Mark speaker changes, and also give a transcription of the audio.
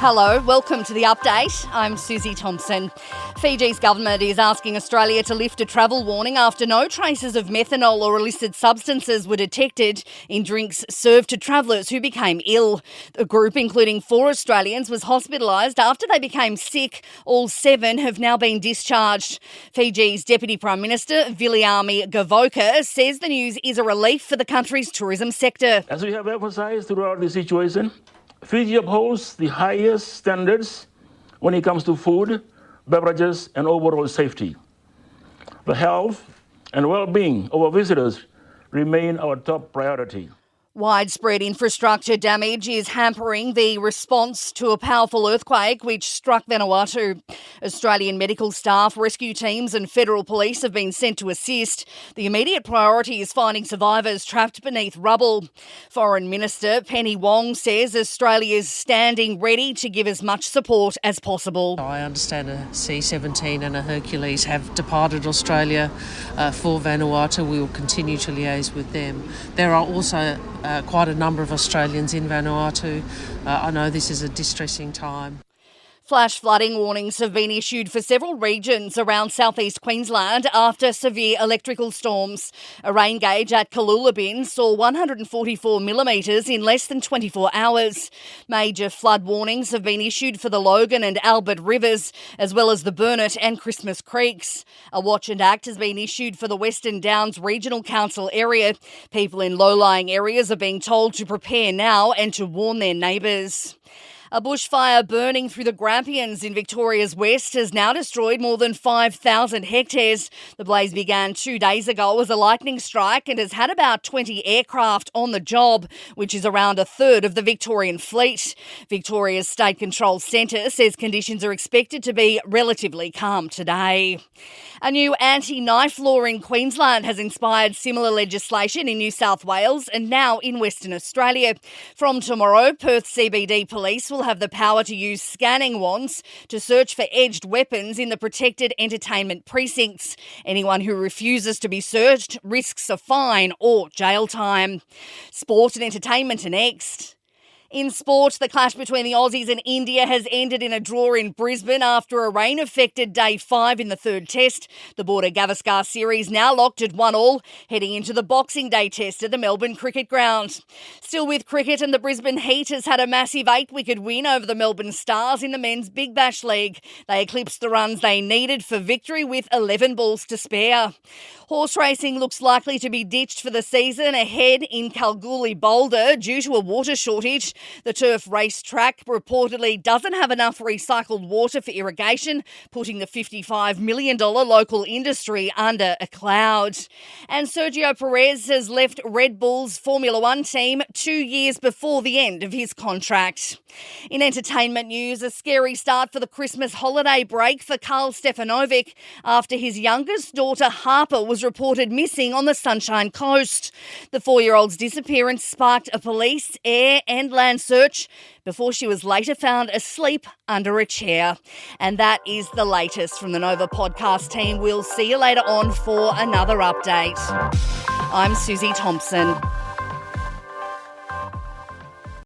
Speaker 1: Hello, welcome to the update. I'm Susie Thompson. Fiji's government is asking Australia to lift a travel warning after no traces of methanol or illicit substances were detected in drinks served to travellers who became ill. The group, including 4 Australians, was hospitalised after they became sick. All 7 have now been discharged. Fiji's Deputy Prime Minister, Border-Gavaskar, says the news is a relief for the country's tourism sector.
Speaker 2: As we have emphasised throughout the situation, Fiji upholds the highest standards when it comes to food, beverages and overall safety. The health and well-being of our visitors remain our top priority.
Speaker 1: Widespread infrastructure damage is hampering the response to a powerful earthquake which struck Vanuatu. Australian medical staff, rescue teams and federal police have been sent to assist. The immediate priority is finding survivors trapped beneath rubble. Foreign Minister Penny Wong says Australia is standing ready to give as much support as possible.
Speaker 3: I understand a C-17 and a Hercules have departed Australia for Vanuatu. We will continue to liaise with them. There are also quite a number of Australians in Vanuatu. I know this is a distressing time.
Speaker 1: Flash flooding warnings have been issued for several regions around South East Queensland after severe electrical storms. A rain gauge at Kalulabin saw 144 millimetres in less than 24 hours. Major flood warnings have been issued for the Logan and Albert rivers, as well as the Burnett and Christmas creeks. A watch and act has been issued for the Western Downs Regional Council area. People in low-lying areas are being told to prepare now and to warn their neighbours. A bushfire burning through the Grampians in Victoria's west has now destroyed more than 5,000 hectares. The blaze began 2 days ago as a lightning strike and has had about 20 aircraft on the job, which is around a third of the Victorian fleet. Victoria's State Control Centre says conditions are expected to be relatively calm today. A new anti-knife law in Queensland has inspired similar legislation in New South Wales and now in Western Australia. From tomorrow, Perth CBD police will have the power to use scanning wands to search for edged weapons in the protected entertainment precincts. Anyone who refuses to be searched risks a fine or jail time. Sport and entertainment are next. In sport, the clash between the Aussies and India has ended in a draw in Brisbane after a rain-affected day 5 in the third test. The Border-Gavaskar series now locked at 1-1, heading into the Boxing Day test at the Melbourne Cricket Ground. Still with cricket, and the Brisbane Heat has had a massive 8-wicket win over the Melbourne Stars in the Men's Big Bash League. They eclipsed the runs they needed for victory with 11 balls to spare. Horse racing looks likely to be ditched for the season ahead in Kalgoorlie Boulder due to a water shortage. The turf racetrack reportedly doesn't have enough recycled water for irrigation, putting the $55 million local industry under a cloud. And Sergio Perez has left Red Bull's Formula One team 2 years before the end of his contract. In entertainment news, a scary start for the Christmas holiday break for Karl Stefanovic after his youngest daughter Harper was reported missing on the Sunshine Coast. The 4-year-old's disappearance sparked a police, air and land search before she was later found asleep under a chair. And that is the latest from the Nova podcast team. We'll see you later on for another update. I'm Susie Thompson.